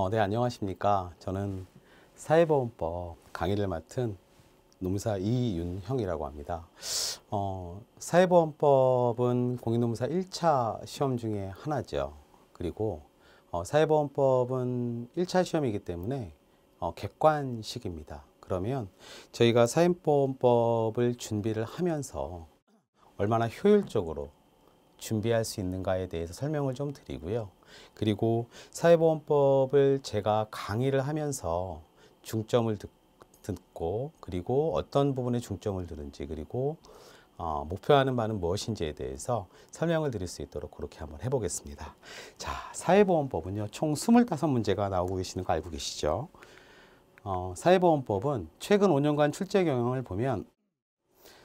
네, 안녕하십니까. 저는 사회보험법 강의를 맡은 노무사 이윤형이라고 합니다. 사회보험법은 공인노무사 1차 시험 중에 하나죠. 그리고 사회보험법은 1차 시험이기 때문에 객관식입니다. 그러면 저희가 사회보험법을 준비를 하면서 얼마나 효율적으로 준비할 수 있는가에 대해서 설명을 좀 드리고요. 그리고 사회보험법을 제가 강의를 하면서 중점을 듣고 그리고 어떤 부분에 중점을 두는지 그리고 목표하는 바는 무엇인지에 대해서 설명을 드릴 수 있도록 그렇게 한번 해보겠습니다. 자, 사회보험법은요, 총 25문제가 나오고 계시는 거 알고 계시죠? 사회보험법은 최근 5년간 출제 경향을 보면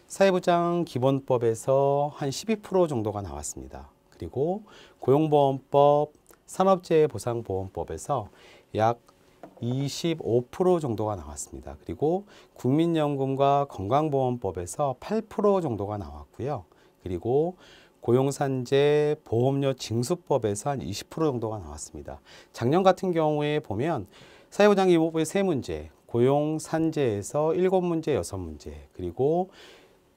사회보장 기본법에서 한 12% 정도가 나왔습니다. 그리고 고용보험법, 산업재해보상보험법에서 약 25% 정도가 나왔습니다. 그리고 국민연금과 건강보험법에서 8% 정도가 나왔고요. 그리고 고용산재 보험료 징수법에서 한 20% 정도가 나왔습니다. 작년 같은 경우에 보면 사회보장기본법의 3문제, 고용산재에서 7문제, 6문제, 그리고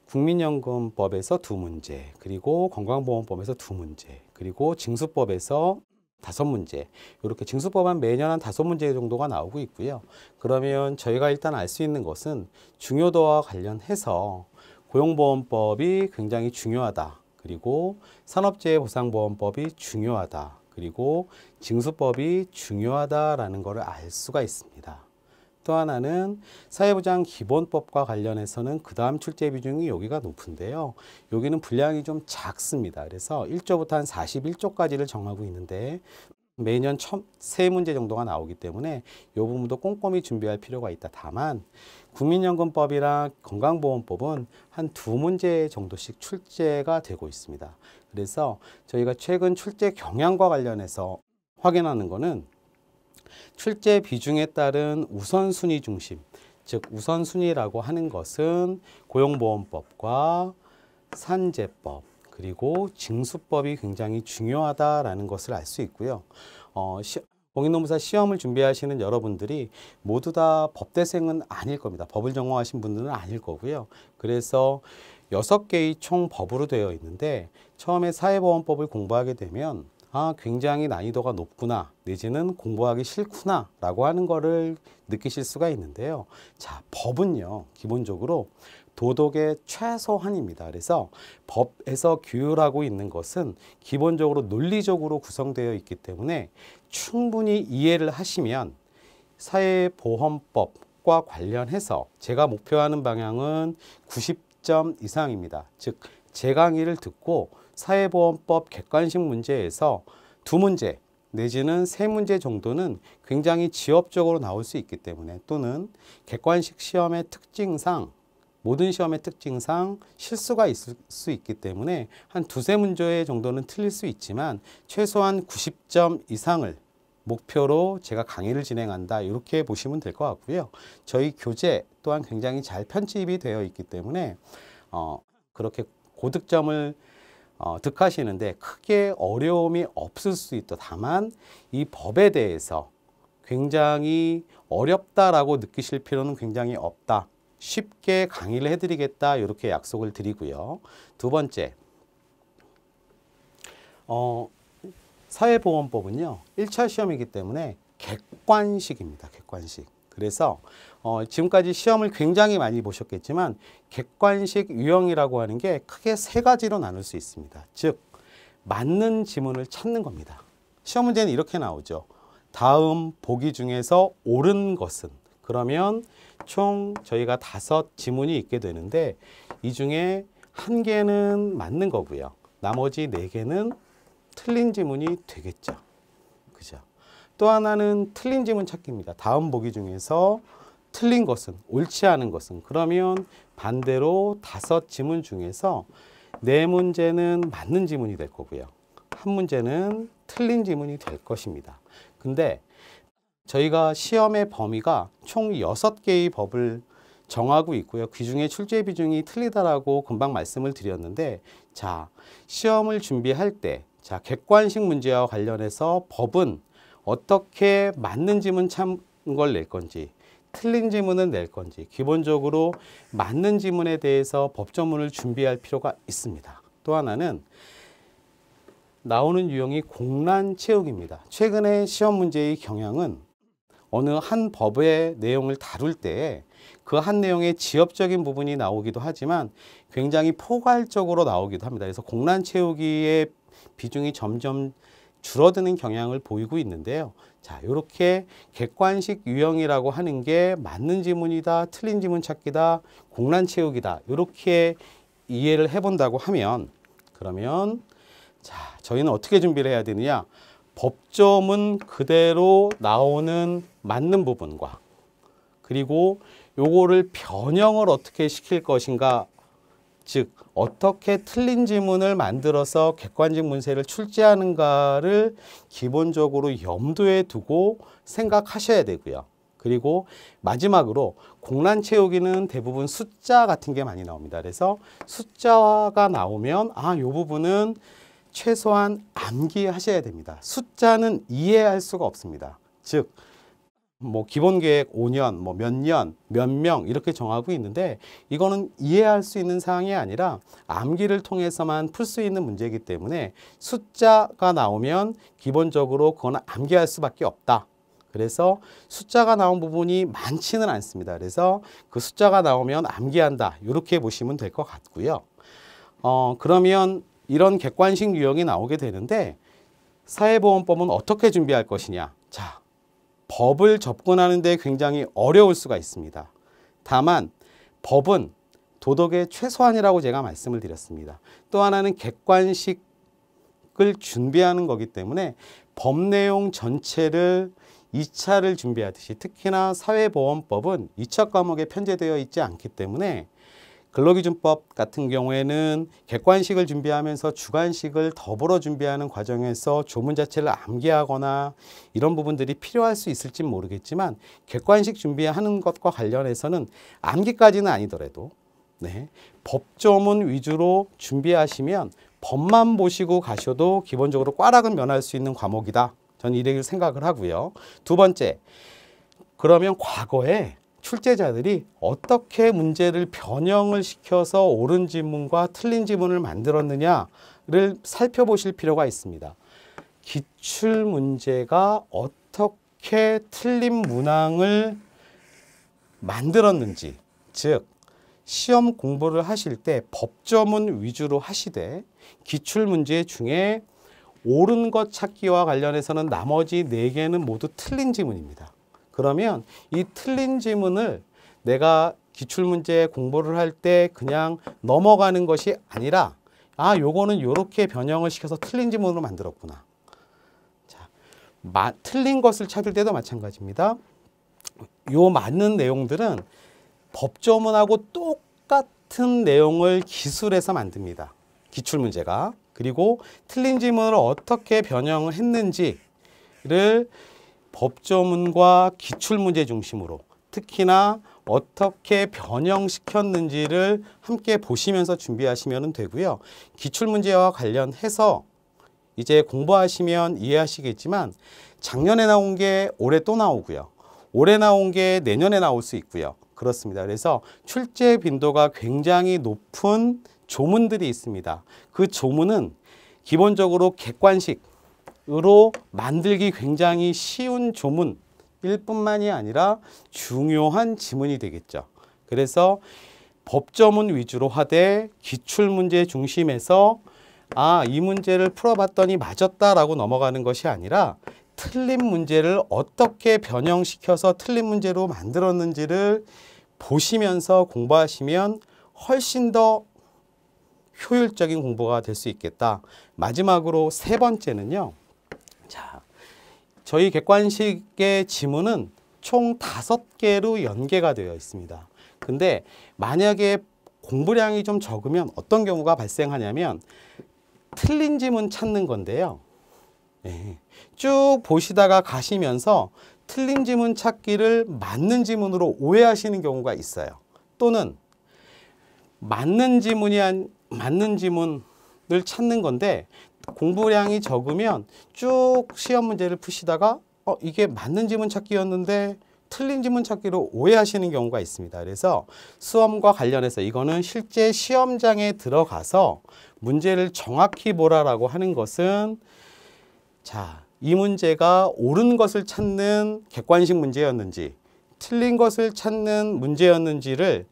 국민연금법에서 2문제, 그리고 건강보험법에서 2문제, 그리고 징수법에서 5문제, 이렇게 징수법은 매년 한 5문제 정도가 나오고 있고요. 그러면 저희가 일단 알 수 있는 것은 중요도와 관련해서 고용보험법이 굉장히 중요하다. 그리고 산업재해보상보험법이 중요하다. 그리고 징수법이 중요하다라는 것을 알 수가 있습니다. 또 하나는 사회보장 기본법과 관련해서는 그 다음 출제 비중이 여기가 높은데요. 여기는 분량이 좀 작습니다. 그래서 1조부터 한 41조까지를 정하고 있는데 매년 3문제 정도가 나오기 때문에 이 부분도 꼼꼼히 준비할 필요가 있다. 다만 국민연금법이랑 건강보험법은 한 2문제 정도씩 출제가 되고 있습니다. 그래서 저희가 최근 출제 경향과 관련해서 확인하는 거는 출제 비중에 따른 우선순위 중심, 즉 우선순위라고 하는 것은 고용보험법과 산재법, 그리고 징수법이 굉장히 중요하다라는 것을 알 수 있고요. 공인노무사 시험을 준비하시는 여러분들이 모두 다 법대생은 아닐 겁니다. 법을 전공하신 분들은 아닐 거고요. 그래서 6개의 총 법으로 되어 있는데 처음에 사회보험법을 공부하게 되면 굉장히 난이도가 높구나, 내지는 공부하기 싫구나 라고 하는 거를 느끼실 수가 있는데요. 자, 법은요, 기본적으로 도덕의 최소한입니다. 그래서 법에서 규율하고 있는 것은 기본적으로 논리적으로 구성되어 있기 때문에 충분히 이해를 하시면 사회보험법과 관련해서 제가 목표하는 방향은 90점 이상입니다. 즉, 제 강의를 듣고 사회보험법 객관식 문제에서 2문제 내지는 3문제 정도는 굉장히 지엽적으로 나올 수 있기 때문에, 또는 객관식 시험의 특징상, 모든 시험의 특징상 실수가 있을 수 있기 때문에 한 2~3문제 정도는 틀릴 수 있지만 최소한 90점 이상을 목표로 제가 강의를 진행한다, 이렇게 보시면 될 것 같고요. 저희 교재 또한 굉장히 잘 편집이 되어 있기 때문에 그렇게 고득점을 득하시는데 크게 어려움이 없을 수 있다. 다만 이 법에 대해서 굉장히 어렵다라고 느끼실 필요는 굉장히 없다. 쉽게 강의를 해드리겠다, 이렇게 약속을 드리고요. 두 번째, 사회보험법은요 1차 시험이기 때문에 객관식입니다. 객관식. 그래서 지금까지 시험을 굉장히 많이 보셨겠지만 객관식 유형이라고 하는 게 크게 3가지로 나눌 수 있습니다. 즉, 맞는 지문을 찾는 겁니다. 시험 문제는 이렇게 나오죠. 다음 보기 중에서 옳은 것은, 그러면 총 저희가 5지문이 있게 되는데 이 중에 1개는 맞는 거고요. 나머지 4개는 틀린 지문이 되겠죠. 그죠? 또 하나는 틀린 지문 찾기입니다. 다음 보기 중에서 틀린 것은, 옳지 않은 것은, 그러면 반대로 5지문 중에서 4문제는 맞는 지문이 될 거고요. 1문제는 틀린 지문이 될 것입니다. 근데 저희가 시험의 범위가 총 6개의 법을 정하고 있고요. 그 중에 출제 비중이 틀리다라고 금방 말씀을 드렸는데, 자, 시험을 준비할 때, 자, 객관식 문제와 관련해서 법은 어떻게 맞는 지문 참 걸 낼 건지, 틀린 지문을 낼 건지, 기본적으로 맞는 지문에 대해서 법조문을 준비할 필요가 있습니다. 또 하나는 나오는 유형이 공란 채우기입니다. 최근에 시험 문제의 경향은 어느 한 법의 내용을 다룰 때 그 한 내용의 지엽적인 부분이 나오기도 하지만 굉장히 포괄적으로 나오기도 합니다. 그래서 공란 채우기의 비중이 점점 줄어드는 경향을 보이고 있는데요. 자, 이렇게 객관식 유형이라고 하는 게 맞는 지문이다, 틀린 지문 찾기다, 공란 채우기다, 이렇게 이해를 해본다고 하면, 그러면 자, 저희는 어떻게 준비를 해야 되느냐? 법조문 그대로 나오는 맞는 부분과 그리고 요거를 변형을 어떻게 시킬 것인가, 즉 어떻게 틀린 지문을 만들어서 객관식 문제를 출제하는가를 기본적으로 염두에 두고 생각하셔야 되고요. 그리고 마지막으로 공란 채우기는 대부분 숫자 같은 게 많이 나옵니다. 그래서 숫자가 나오면 이 부분은 최소한 암기하셔야 됩니다. 숫자는 이해할 수가 없습니다. 즉 기본 계획 5년, 몇 년, 몇 명 이렇게 정하고 있는데 이거는 이해할 수 있는 사항이 아니라 암기를 통해서만 풀 수 있는 문제이기 때문에 숫자가 나오면 기본적으로 그거는 암기할 수밖에 없다. 그래서 숫자가 나온 부분이 많지는 않습니다. 그래서 그 숫자가 나오면 암기한다. 이렇게 보시면 될 것 같고요. 그러면 이런 객관식 유형이 나오게 되는데 사회보험법은 어떻게 준비할 것이냐. 자, 법을 접근하는 데 굉장히 어려울 수가 있습니다. 다만 법은 도덕의 최소한이라고 제가 말씀을 드렸습니다. 또 하나는 객관식을 준비하는 거기 때문에 법 내용 전체를 2차를 준비하듯이, 특히나 사회보험법은 2차 과목에 편제되어 있지 않기 때문에 근로기준법 같은 경우에는 객관식을 준비하면서 주관식을 더불어 준비하는 과정에서 조문 자체를 암기하거나 이런 부분들이 필요할 수 있을지 모르겠지만 객관식 준비하는 것과 관련해서는 암기까지는 아니더라도 법조문 위주로 준비하시면 법만 보시고 가셔도 기본적으로 꽈락은 면할 수 있는 과목이다. 저는 이렇게 생각을 하고요. 두 번째, 그러면 과거에 출제자들이 어떻게 문제를 변형을 시켜서 옳은 지문과 틀린 지문을 만들었느냐를 살펴보실 필요가 있습니다. 기출문제가 어떻게 틀린 문항을 만들었는지, 즉 시험 공부를 하실 때 법조문 위주로 하시되 기출문제 중에 옳은 것 찾기와 관련해서는 나머지 4개는 모두 틀린 지문입니다. 그러면 이 틀린 지문을 내가 기출문제 공부를 할 때 그냥 넘어가는 것이 아니라 요거는 이렇게 변형을 시켜서 틀린 지문으로 만들었구나. 자, 틀린 것을 찾을 때도 마찬가지입니다. 요 맞는 내용들은 법조문하고 똑같은 내용을 기술해서 만듭니다. 기출문제가. 그리고 틀린 지문을 어떻게 변형을 했는지를 법조문과 기출문제 중심으로, 특히나 어떻게 변형시켰는지를 함께 보시면서 준비하시면 되고요. 기출문제와 관련해서 이제 공부하시면 이해하시겠지만 작년에 나온 게 올해 또 나오고요. 올해 나온 게 내년에 나올 수 있고요. 그렇습니다. 그래서 출제 빈도가 굉장히 높은 조문들이 있습니다. 그 조문은 기본적으로 객관식으로 만들기 굉장히 쉬운 조문일 뿐만이 아니라 중요한 지문이 되겠죠. 그래서 법조문 위주로 하되 기출문제 중심에서 이 문제를 풀어봤더니 맞았다라고 넘어가는 것이 아니라 틀린 문제를 어떻게 변형시켜서 틀린 문제로 만들었는지를 보시면서 공부하시면 훨씬 더 효율적인 공부가 될 수 있겠다. 마지막으로 세 번째는요. 자, 저희 객관식의 지문은 총 5개로 연계가 되어 있습니다. 근데 만약에 공부량이 좀 적으면 어떤 경우가 발생하냐면 틀린 지문 찾는 건데요. 쭉 보시다가 가시면서 틀린 지문 찾기를 맞는 지문으로 오해하시는 경우가 있어요. 또는 맞는 지문을 찾는 건데 공부량이 적으면 쭉 시험 문제를 푸시다가 이게 맞는 지문 찾기였는데 틀린 지문 찾기로 오해하시는 경우가 있습니다. 그래서 수험과 관련해서 이거는 실제 시험장에 들어가서 문제를 정확히 보라라고 하는 것은 자, 이 문제가 옳은 것을 찾는 객관식 문제였는지 틀린 것을 찾는 문제였는지를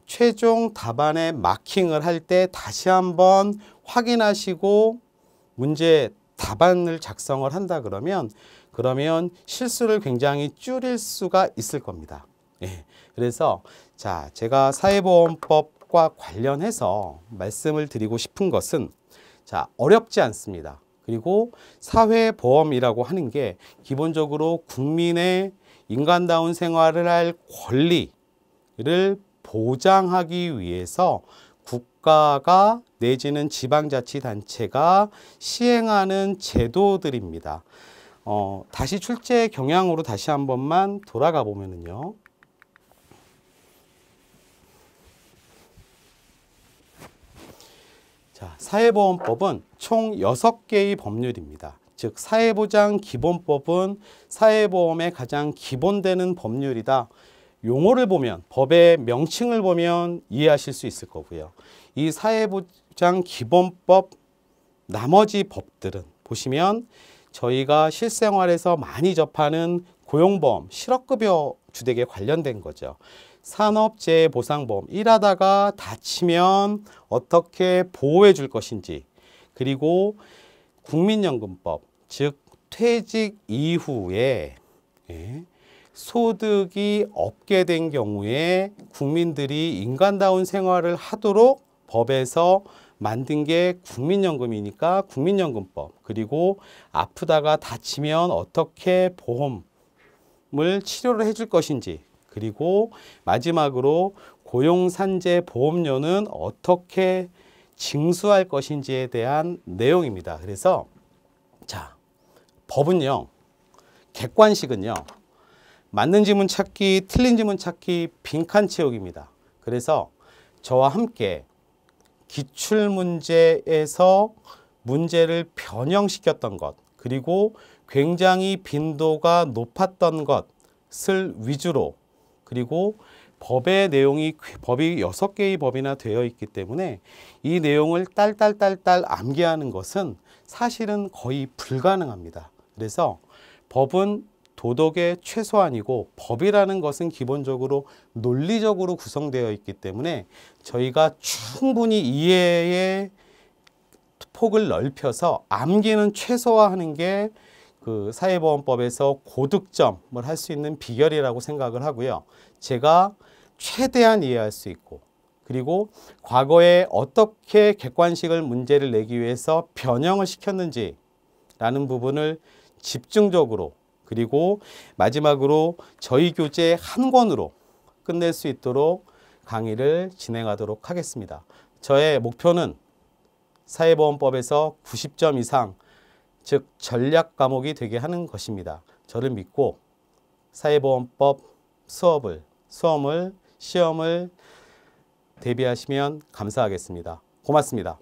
최종 답안에 마킹을 할 때 다시 한번 확인하시고 문제 답안을 작성을 한다 그러면 실수를 굉장히 줄일 수가 있을 겁니다. 예. 그래서 자, 제가 사회보험법과 관련해서 말씀을 드리고 싶은 것은 자, 어렵지 않습니다. 그리고 사회보험이라고 하는 게 기본적으로 국민의 인간다운 생활을 할 권리를 보장하기 위해서 국가가 내지는 지방자치단체가 시행하는 제도들입니다. 다시 출제 경향으로 다시 한 번만 돌아가 보면은요. 자, 사회보험법은 총 6개의 법률입니다. 즉 사회보장기본법은 사회보험의 가장 기본되는 법률이다. 용어를 보면 법의 명칭을 보면 이해하실 수 있을 거고요. 이 사회보장기본법 나머지 법들은 보시면 저희가 실생활에서 많이 접하는 고용보험, 실업급여 주택에 관련된 거죠. 산업재해보상보험, 일하다가 다치면 어떻게 보호해 줄 것인지, 그리고 국민연금법, 즉 퇴직 이후에 소득이 없게 된 경우에 국민들이 인간다운 생활을 하도록 법에서 만든 게 국민연금이니까 국민연금법, 그리고 아프다가 다치면 어떻게 보험을 치료를 해줄 것인지, 그리고 마지막으로 고용산재보험료는 어떻게 징수할 것인지에 대한 내용입니다. 그래서 자, 법은요, 객관식은요, 맞는 지문 찾기, 틀린 지문 찾기, 빈칸 채우기입니다. 그래서 저와 함께 기출문제에서 문제를 변형시켰던 것, 그리고 굉장히 빈도가 높았던 것을 위주로, 그리고 법의 내용이 법이 6개의 법이나 되어 있기 때문에 이 내용을 딸딸딸딸 암기하는 것은 사실은 거의 불가능합니다. 그래서 법은 도덕의 최소한이고 법이라는 것은 기본적으로 논리적으로 구성되어 있기 때문에 저희가 충분히 이해의 폭을 넓혀서 암기는 최소화하는 게 그 사회보험법에서 고득점을 할 수 있는 비결이라고 생각을 하고요. 제가 최대한 이해할 수 있고, 그리고 과거에 어떻게 객관식을 문제를 내기 위해서 변형을 시켰는지 라는 부분을 집중적으로, 그리고 마지막으로 저희 교재 한 권으로 끝낼 수 있도록 강의를 진행하도록 하겠습니다. 저의 목표는 사회보험법에서 90점 이상, 즉 전략 과목이 되게 하는 것입니다. 저를 믿고 사회보험법 시험을 대비하시면 감사하겠습니다. 고맙습니다.